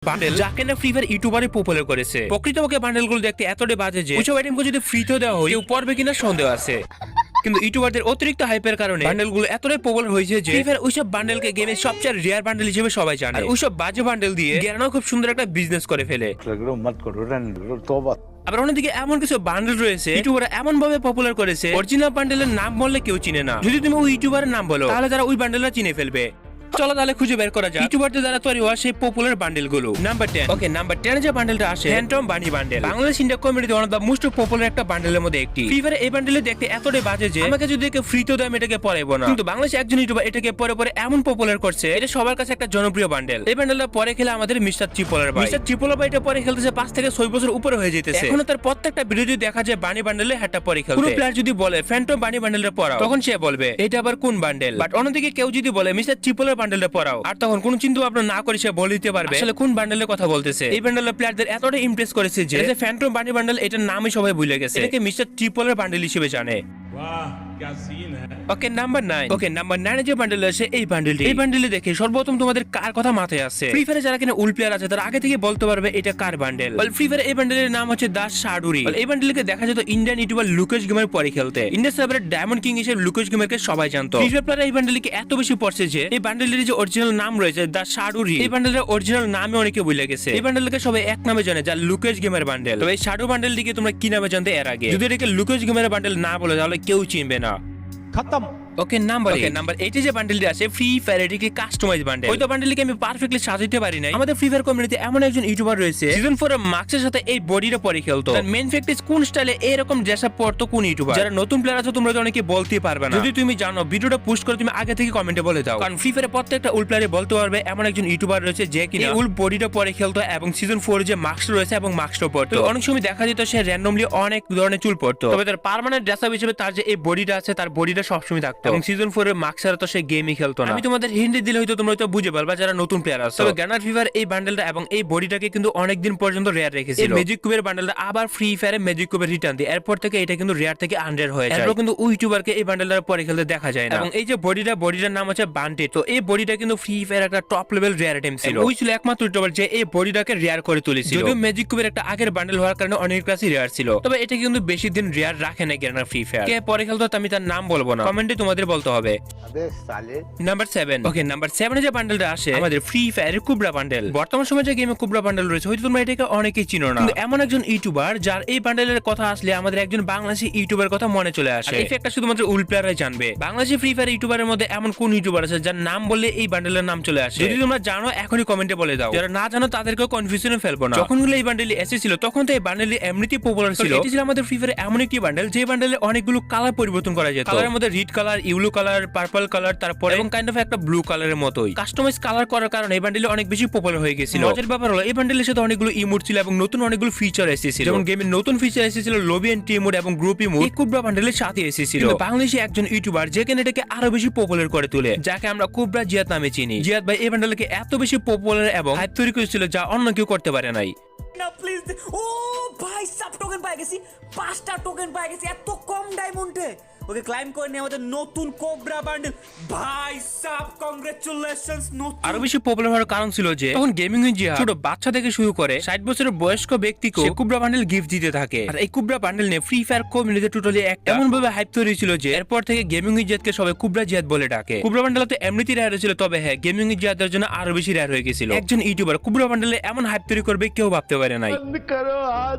Bundle যা কিনা free fire ইউটিউবারে popular করেছে। প্রকৃতপক্ষে বান্ডেলগুলো দেখতে এতটাই বাজে যে ওইসব আইটেমগুলো যদি ফ্রিতেও দেওয়া হয় কেউ পড়বে কিনা সন্দেহ আছে। কিন্তু ইউটিউবারদের অতিরিক্ত হাইপের কারণে বান্ডেলগুলো এতটাই পপুলার হয়েছে যে ফ্রি ফায়ার ওইসব বান্ডেলকে গেমের সবচেয়ে রেয়ার বান্ডেল হিসেবে সবাই জানে। আর ওইসব বাজে বান্ডেল দিয়ে গেরানো খুব সুন্দর একটা বিজনেস করে ফেলে। আবার অন্যদিকে এমন কিছু বান্ডেল রয়েছে ইউটিউবাররা এমন ভাবে পপুলার করেছে অরিজিনাল বান্ডেলের নাম বললে কেউ চিনে না। যদি তুমি ওই ইউটিউবারের নাম বলো তাহলে তারা ওই বান্ডেলটা চিনে ফেলবে। চলো তাহলে খুঁজে বের করা যাক ইউটিউবারদের দ্বারা তৈরি হওয়া সেই পপুলার বান্ডেল গুলো। নাম্বার 10। ওকে, নাম্বার 10 যে বান্ডেলটা আসে ফ্যান্টম বানি bundle. Bangladesh India community one of the most popular একটা বান্ডেলের মধ্যে একটি। ফ্রি ফায়ার এই বান্ডেলে দেখতে এতটাই বাজে যে আমাকে যদি একে ফ্রিতে দেয় আমি এটাকে পরাইবো না। কিন্তু বাংলাদেশে একজন ইউটিউবার এটাকে পরে পরে এমন পপুলার করছে এটা সবার কাছে একটা জনপ্রিয় বান্ডেল। এই বান্ডেলটা পরে খেলে আমাদের মিস্টার ট্রিপলার ভাই। মিস্টার ট্রিপলার ভাই এটা পরে খেলতেছে 5 থেকে 6 বছর উপরে হয়ে যেতেছে। এখনো তার প্রত্যেকটা ভিডিওতে দেখা যায় বানি বান্ডেলে হ্যাটটা পরে খেলতে। কোনো প্লেয়ার যদি বলে ফ্যান্টম বানি বান্ডেলটা পরাও তখন সে বলবে এটা আবার কোন বান্ডেল। বাট অন্যদিকে কেউ যদি বলে মিস্টার ট্রিপলার বান্ডেলটা পরাও আর তখন কোন চিন্তা ভাবনা না করে সে বলে দিতে পারবে আসলে কোন বান্ডেলের কথা বলতেছে। এই বান্ডেলের প্লেয়ারদের এতটা ইমপ্রেস করেছে যে ফ্যান্টম বানি বান্ডেল এটার নামই সবাই ভুলে গেছে। এটাকে মিস্টার ট্রিপলার বান্ডেল হিসেবে জানে। ওকে, নাম্বার 9। ওকে, নাম্বার 9 যে বান্ডেল আছে এই বান্ডেলটি। এই বান্ডেলে দেখে সর্বপ্রথম তোমাদের কার কথা মাথায় আসে? ফ্রি ফায়ারে যারা কিনা উল প্লেয়ার আছে তারা আগে থেকে বলতে পারবে এটা কার বান্ডেল। ফ্রি ফায়ারে এই বান্ডেলের নাম হচ্ছে দা শাডুরি। এই বান্ডেলকে দেখা যেত ইন্ডিয়ান ইউটিউবার লুকেশ গেমের পরে খেলতে। ইন্ডিয়া সার্ভারের ডায়মন্ড কিং হিসেবে লুকেশ গেমারকে সবাই জানতো। ফ্রি ফায়ার প্লেয়ার এই বান্ডেলকে এত বেশি পড়ছে যে এই বান্ডেলের যে অরিজিনাল নাম রয়েছে দা শাডুরি এই বান্ডেলের অরিজিনাল নামে অনেকে ভুলে গেছে। এই বান্ডেলকে সবাই এক নামে জানে যা লুকেশ গেমের বান্ডেল। তবে এই শাডু বান্ডেলটিকে তোমরা কি নামে জানতে এর আগে যদি এটাকে লুকেশ গেমের বান্ডেল না বলে তাহলে কেউ চিনবে না। খতম। ওকে, নাম্বার 8 যে বান্ডেলটি আছে ফ্রি ফায়ার এটিকে কাস্টমাইজ বান্ডেল। ওই তো বান্ডেলকে আমি পারফেক্টলি সাজাতে পারি নাই। আমাদের ফ্রি ফায়ার কমিউনিটিতে এমন একজন ইউটিউবার রয়েছে সিজন 4 এর মার্কসের সাথে এই বডিটা পরে খেলতো। তার মেইন ফ্যাক্ট ইজ কোন স্টাইলে এরকম ড্রেস আপ পরতো কোন ইউটিউবার। যারা নতুন প্লেয়ার আছে তোমরা তো অনেকে বলতেই পারবে না। যদি তুমি জানো ভিডিওটা পোস্ট করে তুমি আগে থেকে কমেন্টে বলে দাও, কারণ ফ্রি ফায়ারে প্রত্যেকটা উল প্লেয়ারে বলতে পারবে এমন একজন ইউটিউবার রয়েছে যে কিনা উল বডিটা পরে খেলতো এবং সিজন 4 যে মার্কস রয়েছে এবং মার্কসটা পরতো। অনেক সময় দেখা যেত সে র্যান্ডমলি অনেক ধরনের চুল পরতো, তবে তার পার্মানেন্ট ড্রেস আপ হিসেবে তার যে এই বডিটা আছে তার বডিটা সবসময় থাকতো এবং সিজন 4 এর মার্কসারা তো সে গেমই খেলতো না। আমি তোমাদের হিন্দি দিলে হয়তো তোমরা হয়তো বুঝে পারবা যারা নতুন প্লেয়ার আছে। তবে গ্যানার ফিভার এই বান্ডেলটা এবং এই বডিটাকে কিন্তু অনেক দিন পর্যন্ত রেয়ার রেখেছিল। ম্যাজিক কিউবের বান্ডেলটা আবার ফ্রি ফায়ারে ম্যাজিক কিউবের রিটার্ন দিয়ে এরপর থেকে এটা কিন্তু রেয়ার থেকে আনরেয়ার হয়ে যায়। এরপর কিন্তু ওই ইউটিউবারকে এই বান্ডেলটা পরে খেলতে দেখা যায় না। এবং এই যে বডিটার নাম হচ্ছে বান্টেড। তো এই বডিটা কিন্তু ফ্রি ফায়ার একটা টপ লেভেল রেয়ার আইটেম ছিল। ওই ছিল একমাত্র ইউটিউবার যে এই বডিটাকে রেয়ার করে তুলেছিল। যদিও ম্যাজিক কিউবের একটা আগের বান্ডেল হওয়ার কারণে অনেক কাছে রেয়ার ছিল, তবে এটা কিন্তু বেশি দিন রেয়ার রাখে না গ্যানার ফ্রি ফায়ার। কে পরে খেলতো আমি তার নাম বলবো না, কমেন্টে তোমাদের বলতে হবে। নাম্বার 7। ওকে, নাম্বার 7 যে বান্ডেলটা আসে আমাদের ফ্রি ফায়ারের কুবরা বান্ডেল। বর্তমান সময়ে যে গেমে কুবরা বান্ডেল রয়েছে হয়তো তোমরা এটাকে অনেকেই চিনো না, কিন্তু এমন একজন ইউটিউবার যার এই বান্ডেলের কথা আসলে আমাদের একজন বাংলাদেশি ইউটিউবার কথা মনে চলে আসে। এই ফ্যাক্টটা শুধুমাত্র উল প্লেয়াররাই জানবে। বাংলাদেশি ফ্রি ফায়ার ইউটিউবারের মধ্যে এমন কোন ইউটিউবার আছে যার নাম বললে এই বান্ডেলের নাম চলে আসে? যদি তোমরা জানো এখনই কমেন্টে বলে দাও, যারা না জানো তাদেরকেও কনফিউশনে ফেলবো না। যখন এই বান্ডেল এসেছিল তখন তো এই বান্ডেল এমনিতেই পপুলার ছিল। এটি ছিল আমাদের ফ্রি ফায়ারে এমন একটি বান্ডেল যে বান্ডেলে অনেকগুলো কালার পরিবর্তন করা যেত। কালারের মধ্যে red colour, yellow colour, purple colour, তারপর এবং কাইন্ড অফ একটা ব্লু কালারের মতোই কাস্টমাইজ কালার করার কারণে এই বান্ডেলে অনেক বেশি পপুলার হয়ে গেছিল। মজার ব্যাপার হলো এই বান্ডেলের সাথে অনেকগুলো ইমোট ছিল এবং নতুন অনেকগুলো ফিচার এসেছিল। যেমন গেমের নতুন ফিচার এসেছিল লবি এন্ট্রি ইমোট এবং গ্রুপ ইমোট। এই কুবরা বান্ডেলের সাথে এসেছিল। বাংলাদেশি একজন ইউটিউবার যে কিনা এটাকে আরো বেশি পপুলার করে তোলে, যাকে আমরা কুবরা জিয়াদ নামে চিনি। জিয়াদ ভাই এই বান্ডেলকে এত বেশি পপুলার এবং হাইপ তৈরি করেছিল যা অন্য কেউ করতে পারে নাই। না প্লিজ, ও ভাই সাব টোকেন পাই গেছি, 5টা টোকেন পাই গেছি এত কম ডায়মন্ডে। ওকে, ক্লাইম করে নিয়ে আমাদের নতুন কোবরা বান্ডেল। ভাই সাব কংগ্রাচুলেশনস। আরো বেশি পপুলার হওয়ার কারণ ছিল যে তখন গেমিং ইন্ডিয়া ছোট বাচ্চা থেকে শুরু করে 60 বছরের বয়স্ক ব্যক্তিকে কুবরা বান্ডেল গিফট দিতে থাকে। আর এই কুবরা বান্ডেল নিয়ে ফ্রি ফায়ার কমিউনিটিতে টোটালি একটা এমন ভাবে হাইপ তৈরি ছিল যে এরপর থেকে গেমিং জিয়াদকে সবাই কুবরা জিয়াদ বলে ডাকে। কুবরা বান্ডেল তো এমনিতেই রেয়ার ছিল, তবে হ্যাঁ গেমিং জিয়াদের জন্য আরো বেশি রেয়ার হয়ে গেছিল। একজন ইউটিউবার কুবরা বান্ডেলে এমন হাইপ তৈরি করবে কেউ ভাবতে পারে নাই।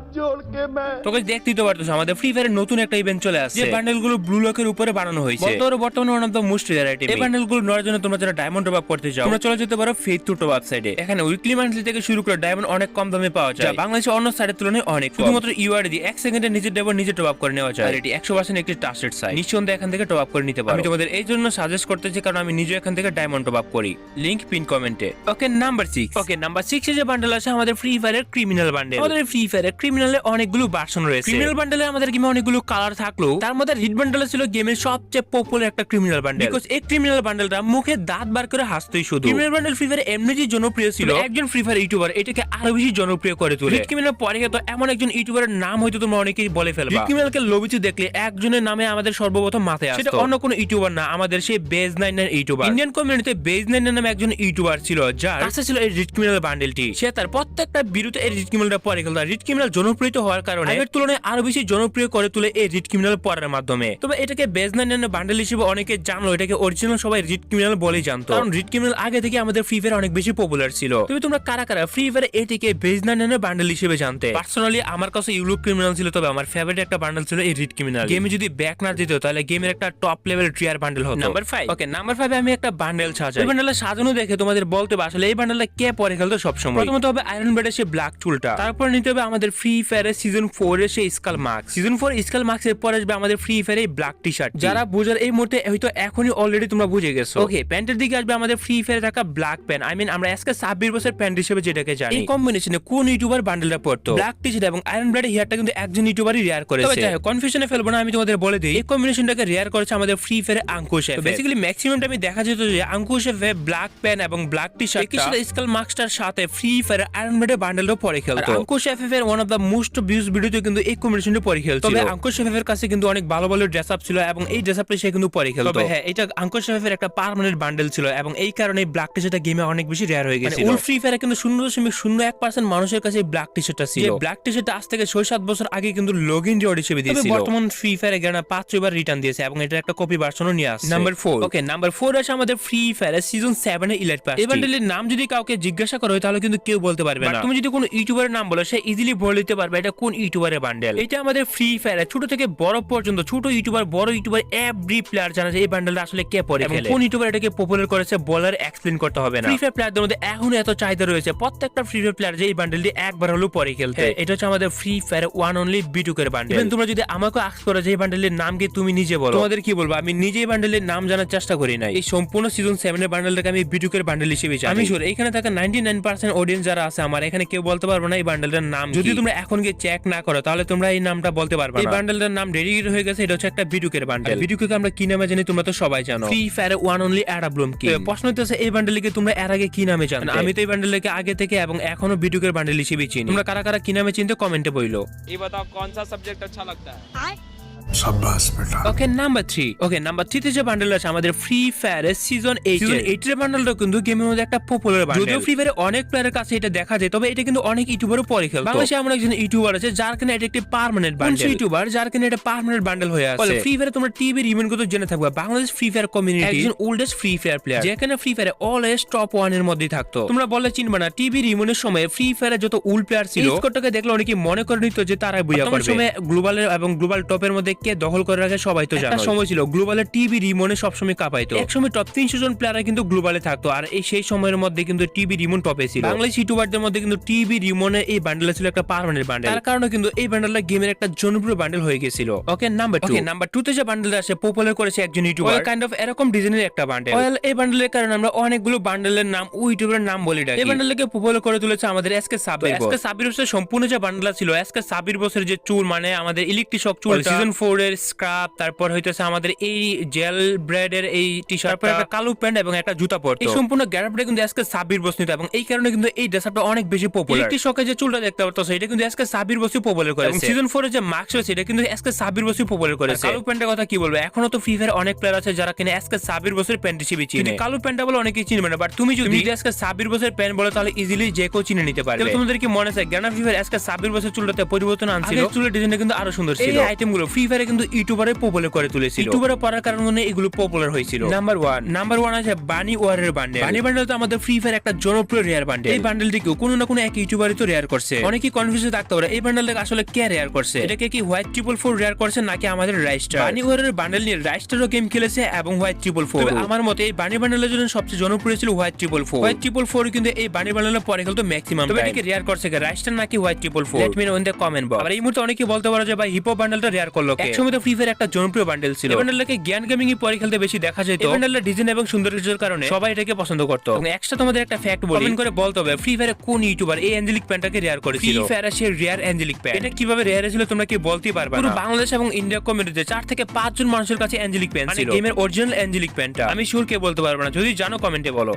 তোকে দেখতেই তো পারতো আমাদের ফ্রি ফায়ারের নতুন একটা ইভেন্ট চলে আসছে। যে বান্ডেলগুলো ব্লু লকের উপরে বানানো হয়েছে। বর্তমানে one of the most rare item. এই বান্ডেলগুলো নেওয়ার জন্য তোমরা যারা ডায়মন্ড টপ আপ করতে চাও তোমরা চলে যেতে পারো ফেথ টু টপ আপ সাইডে। এখানে উইকলি মান্থলি থেকে শুরু করে ডায়মন্ড অনেক কম দামে পাওয়া যায়, বাংলাদেশের অন্য সাইডের তুলনায় অনেক। শুধুমাত্র ইউআরডি দিয়ে 1 সেকেন্ডে নিজের ডায়মন্ড নিজে টপ আপ করে নেওয়া যায়। আর এটি 100% একটি ট্রাস্টেড সাইট, নিঃসন্দেহে এখান থেকে টপ আপ করে নিতে পারো। আমি তোমাদের এই জন্য সাজেস্ট করতেছি কারণ আমি নিজে এখান থেকে ডায়মন্ড টপ আপ করি। লিংক পিন কমেন্টে। ওকে, নাম্বার 6। ওকে, নাম্বার 6 এ যে বান্ডেল আছে আমাদের ফ্রি ফায়ারের ক্রিমিনাল বান্ডেল। আমাদের ফ্রি ফায়ারের ক্রিমিনালে অনেকগুলো ভার্সন রয়েছে। ক্রিমিনাল বান্ডেলে আমাদের গেমে অনেকগুলো কালার থাকলেও তার মধ্যে রিড বান্ডেল ছিল গেমের সবচেয়ে পপুলার একটা ক্রিমিনাল বান্ডেল, বিকজ এই ক্রিমিনাল বান্ডেলটা মুখে দাঁত বার করে হাসতেই শুধু। ক্রিমিনাল বান্ডেল ফ্রি ফায়ার এমনি যে জনপ্রিয় ছিল, একজন ফ্রি ফায়ার ইউটিউবার এটাকে আরো বেশি জনপ্রিয় করে তোলে। রিচ ক্রিমিনাল পরে তো এমন একজন ইউটিউবারের নাম হয়তো তোমরা অনেকেই বলে ফেলবা। রিচ ক্রিমিনালকে লবিতে দেখলে একজনের নামে আমাদের সর্বপ্রথম মাথায় আসে, সেটা অন্য কোনো ইউটিউবার না, আমাদের সেই বেজ 99 ইউটিউবার। ইন্ডিয়ান কমিউনিটিতে বেজ 99 নামে একজন ইউটিউবার ছিল, যার কাছে ছিল এই রিচ ক্রিমিনাল বান্ডেলটি। সে তার প্রত্যেকটা ভিডিওতে এই রিচ ক্রিমিনালটা পরে খেলতো। রিচ ক্রিমিনাল জনপ্রিয় হওয়ার কারণে এর তুলনায় আরো বেশি জনপ্রিয় করে তোলে এই রিচ ক্রিমিনাল পড়ার মাধ্যমে। তবে এটাকে বেজ 99 বান্ডেল হিসেবে অনেকে জানলো, এটাকে অরিজিনাল সবাই রিচ ক্রিমিনাল বলেই জানতো, কারণ রিচ ক্রিমিনাল আগে থেকে আমাদের ফ্রি ফায়ার অনেক বেশি পপুলার ছিল। তবে তোমরা কারা কারা ফ্রি ফায়ার এটিকে বেজ 99 বান্ডেল হিসেবে জানতে? পার্সোনালি আমার কাছে ইউলুক ক্রিমিনাল ছিল, তবে আমার ফেভারিট একটা বান্ডেল ছিল এই রিচ ক্রিমিনাল। গেমে যদি ব্যাক না দিত তাহলে গেমের একটা টপ লেভেল ট্রিয়ার বান্ডেল হতো। নাম্বার 5, ওকে নাম্বার 5 আমি একটা বান্ডেল সাজাই। এই বান্ডেলটা সাজানো দেখে তোমাদের বলতে হবে আসলে এই বান্ডেলটা কে পরে খেলতো সব সময়। প্রথমত হবে আয়রন ব্রেডের সেই ব্ল্যাক চুলটা, তারপর নিতে হবে আমাদের ফ্রি ফায়ারের সিজন 4 এর সেই skull mark. Season 4 skull marks এর পরে আসবে আমাদের ফ্রি ফায়ারের এই ব্ল্যাক টি-শার্ট। যারা বুঝার এই মুহূর্তে হয়তো এখনই অলরেডি তোমরা বুঝে গেছো। ওকে প্যান্টের দিকে আসবে আমাদের ফ্রি ফায়ারে থাকা ব্ল্যাক প্যান্ট, আই মিন আমরা আজকে 26 বছর প্যান্ট হিসেবে যেটাকে জানি। এই কম্বিনেশনে কোন ইউটিউবার বান্ডেলটা পড়তো? ব্ল্যাক টি-শার্ট এবং আয়রন ব্রেডের হেয়ারটা কিন্তু একজন ইউটিউবারই রেয়ার করেছে। তবে যাই হোক কনফিউশনে ফেলবো না, আমি তোমাদের বলে দিই এই কম্বিনেশনটাকে রেয়ার করেছে আমাদের ফ্রি ফায়ারে আঙ্কুশ এফ। বেসিক্যালি ম্যাক্সিমাম টাইমে দেখা যেত যে আঙ্কুশ এফ ব্ল্যাক প্যান্ট এবং ব্ল্যাক টি-শার্ট স্কাল মার্কসটার সাথে ফ্রি ফায়ারে আয়রন ব্রেডের বান্ডেলও পরে খেলতো। আঙ্কুশ এফ এর one of the most views ভিডিওতে কিন্তু এই কম্বিনেশনটা পরে খেলতো। তবে আঙ্কুশ এফ এর কাছে কিন্তু অনেক ভালো ভালো ড্রেস আপ ছিল এবং এই ড্রেস আপটা সে কিন্তু পরে খেলতো। তবে হ্যাঁ, এটা আঙ্কুশ এফ এর একটা পার্মানেন্ট বান্ডেল ছিল এবং এই কারণে ব্ল্যাক টি-শার্টটা গেমে অনেক বেশি রেয়ার হয়ে গেছিল। ওল ফ্রি ফায়ারে কিন্তু 0.01% মানুষের কাছে ব্ল্যাক টি-শার্টটা ছিল। এই ব্ল্যাক টি-শার্টটা আজ থেকে 6-7 বছর আগে কিন্তু লগইন রিওয়ার্ড হিসেবে দিয়েছিল। তবে বর্তমান ফ্রি ফায়ারে গেনা 5-6 বার রিটার্ন দিয়েছে এবং এটা একটা কপি ভার্সনও নিয়ে আসছে। নাম্বার 4, ওকে নাম্বার 4 আছে আমাদের ফ্রি ফায়ারে সিজন 7 এর ইলাইট পাস। এই বান্ডেলের নাম যদি কাউকে জিজ্ঞাসা করো তাহলে কিন্তু কেউ বলতে পারবে না। তুমি যদি কোনো ইউটিউবারের নাম বলো সে ইজিলি বলে দিতে পারবে এটা কোন ইউটিউবারের বান্ডেল। এটা আমাদের ফ্রি ফায়ারে ছোট থেকে বড় পর্যন্ত ছোট ইউটিউবার বড় ইউটিউবার এভরি প্লেয়ার জানে যে এই বান্ডেলটা আসলে কে পরে খেলে, কোন ইউটিউবার এটাকে পপুলার করেছে বলার এক্সপ্লেইন করতে হবে না। ফ্রি ফায়ার প্লেয়ারদের মধ্যে এখন এত চাহিদা রয়েছে প্রত্যেকটা ফ্রি ফায়ার প্লেয়ার যে এই বান্ডেলটি একবার হলেও পরে খেলতে। এটা হচ্ছে আমাদের ফ্রি ফায়ার ওয়ান অনলি বিটুকের বান্ডেল। ইভেন তোমরা যদি আমাকে আস্ক করো যে এই বান্ডেলের নাম কি, তুমি নিজে বলো, তোমাদের কি বলবো? আমি নিজেই বান্ডেলের নাম জানার চেষ্টা করি না। এই সম্পূর্ণ সিজন 7 এর বান্ডেলটাকে আমি বিটুকের বান্ডেল হিসেবে জানি। আমি শিওর এখানে থাকা 99% অডিয়েন্স যারা আছে আমার এখানে কেউ বলতে পারবে না এই বান্ডেলটার নাম। যদি তোমরা এখন গিয়ে চেক না করো তাহলে তোমরা এই নামটা বলতে পারবে না। এই বান্ডেলটার নাম ডেডিকেট হয়ে গেছে, এটা হচ্ছে একটা বিটুকের বান্ডেল। বিটুকে আমরা কি নামে জানি তোমরা তো সবাই জানো, ফ্রি ফায়ার ওয়ান অনলি অ্যাডাব্লুম কি। প্রশ্ন হচ্ছে এই বান্ডেলকে তোমরা এর আগে কি নামে জানো? আমি তো এই বান্ডেলকে আগে থেকে এবং এখনো বিটুকের বান্ডেল হিসেবে চিনি। তোমরা কারা কারা কি নামে চিনতে কমেন্টে বইলো। ये बताओ कौन सा सब्जेक्ट अच्छा लगता है? शाबाश बेटा। ওকে নাম্বার 3, ওকে নাম্বার 3 তে যে বান্ডেল আছে আমাদের ফ্রি ফায়ারের সিজন 8 এর বান্ডেলটা কিন্তু গেমের মধ্যে একটা পপুলার বান্ডেল। যদিও ফ্রি ফায়ারে অনেক প্লেয়ারের কাছে এটা দেখা যায়, তবে এটা কিন্তু অনেক ইউটিউবারও পরে খেলতো। বাংলাদেশে এমন একজন ইউটিউবার আছে যার কিনা এটা একটি পার্মানেন্ট বান্ডেল। ইউটিউবার যার কিনা এটা পার্মানেন্ট বান্ডেল হয়ে আছে। ফ্রি ফায়ারে তোমরা টিভি রিমেন কত জেনে থাকবে, বাংলাদেশ ফ্রি ফায়ার কমিউনিটি একজন ওল্ডেস্ট ফ্রি ফায়ার প্লেয়ার যেখানে ফ্রি ফায়ারে অলওয়েজ টপ 1 এর মধ্যেই থাকতো। তোমরা বললে চিনবে না, টিভি রিমেনের সময় ফ্রি ফায়ারে যত ওল্ড প্লেয়ার ছিল স্কোরটাকে দেখলে অনেকে মনে করে নিত যে তারাই বুইয়া করবে। সময় গ্লোবালের এবং গ্লোবাল টপের মধ্যে কে দখল করে রাখে সবাই তো জানো। একটা সময় ছিল গ্লোবালের টিভি রিমনে সবসময় কাঁপাইতো। একসময় টপ 300 জন প্লেয়ার কিন্তু গ্লোবালে থাকতো, আর এই সেই সময়ের মধ্যে কিন্তু টিভি রিমন টপে ছিল। বাংলাদেশ ইউটিউবারদের মধ্যে কিন্তু টিভি রিমনে এই বান্ডেল ছিল একটা পার্মানেন্ট বান্ডেল। তার কারণে কিন্তু এই বান্ডেলটা গেমের একটা জনপ্রিয় বান্ডেল হয়ে গিয়েছিল। ওকে নাম্বার 2, নাম্বার 2 তে যে বান্ডেলটা আছে পপুলার করেছে একজন ইউটিউবার, কাইন্ড অফ এরকম ডিজাইনের একটা বান্ডেল। ওয়েল এই বান্ডেলের কারণে আমরা অনেকগুলো বান্ডেলের নাম ও ইউটিউবারের নাম বলি ডাকি। এই বান্ডেলকে পপুলার করে তুলেছে আমাদের এসকে সাবির। এসকে সাবির বছরের সম্পূর্ণ যে বান্ডেল ছিল এসকে সাবির বছরের যে চুল, মানে আমাদের ইলেকট্রিক শক চুল, সিজন 4 এর স্ক্রাব, তারপর হইতেছে আমাদের এই জেল ব্রেডের এই টি-শার্ট, তারপর একটা কালো প্যান্ট এবং একটা জুতা পরতো। এই সম্পূর্ণ গ্যারাপটা কিন্তু এসকে সাবির বসনিত এবং এই কারণে কিন্তু এই ড্রেসআপটা অনেক বেশি পপুলার। ইলেকট্রিক শকে যে চুলটা দেখতে পারতো এটা কিন্তু এসকে সাবির বসই পপুলার করেছে। এবং সিজন 4 এর যে মার্কস আছে এটা কিন্তু এসকে সাবির বসই পপুলার করেছে। কালো প্যান্টের কথা কি বলবো, এখনো তো ফ্রি ফায়ার অনেক প্লেয়ার আছে যারা কিনা এসকে সাবির বসের প্যান্ট হিসেবে চিনে। কালো প্যান্টটা বলে অনেকেই চিনবে না, বাট তুমি যদি এসকে সাবির বসের প্যান্ট বলো তাহলে ইজিলি যে কেউ চিনে নিতে পারবে। তোমাদের কি মনে আছে গ্যানা ফ্রি ফায়ার এসকে সাবির বসের চুলটাতে পরিবর্তন আনছিল? চুলের ডিজাইনটা কিন্তু আরো সুন্দর ছিল। এই আইটেমগুলো ফ্রি ফায়ারে কিন্তু ইউটিউবারে পপুলার করে তুলেছিল। ইউটিউবারে পড়ার কারণে এগুলো পপুলার হয়েছিল। নাম্বার 1 আছে বানি ওয়ারের বান্ডেল। বানি বান্ডেল তো আমাদের ফ্রি ফায়ার একটা জনপ্রিয় রেয়ার বান্ডেল। এই বান্ডেলটিকে কোনো না কোনো এক ইউটিউবারই তো রেয়ার করছে। অনেকেই কনফিউজে থাকতে পারে এই বান্ডেলটাকে আসলে কে রেয়ার করছে, এটাকে কি হোয়াইট 444 রেয়ার করছে নাকি আমাদের রাইস্টার। বানি ওয়ারের বান্ডেল নিয়ে রাইস্টারও গেম খেলেছে এবং হোয়াইট 444। আমার মতে এই বানি বান্ডেলের জন্য সবচেয়ে জনপ্রিয় ছিল হোয়াইট 444। হোয়াইট 444 কিন্তু এই বানি বান্ডেলের পরে খেলতো ম্যাক্সিমাম। তবে এটাকে রেয়ার করছে কে, রাইস্টার নাকি white 444? Let me know in the comment box. আর এই মুহূর্তে অনেকেই বলতে পারে যে ভাই হিপহপ বান্ডেলটা রেয়ার করলো কে? একসময় তো ফ্রি ফায়ার একটা জনপ্রিয় বান্ডেল ছিল। এই বান্ডেলটাকে জ্ঞান গেমিং এ পরে খেলতে বেশি দেখা যেত। এই বান্ডেলটা ডিজাইন এবং সৌন্দর্যের কারণে সবাই এটাকে পছন্দ করত। এবং এক্সট্রা তোমাদের একটা ফ্যাক্ট বলি, কমেন্ট করে বলতে হবে ফ্রি ফায়ারে কোন ইউটিউবার এই অ্যাঞ্জেলিক প্যান্টটাকে রেয়ার করেছিল। ফ্রি ফায়ারে সে রেয়ার অ্যাঞ্জেলিক প্যান্ট, এটা কিভাবে রেয়ার ছিল তোমরা কি বলতেই পারবে না। পুরো বাংলাদেশ এবং ইন্ডিয়া কমিউনিটিতে 4 থেকে 5 জন মানুষের কাছে অ্যাঞ্জেলিক প্যান্ট ছিল, গেমের অরিজিনাল অ্যাঞ্জেলিক প্যান্টটা। আমি শিওর কে বলতে পারবো না, যদি জানো কমেন্টে বলো।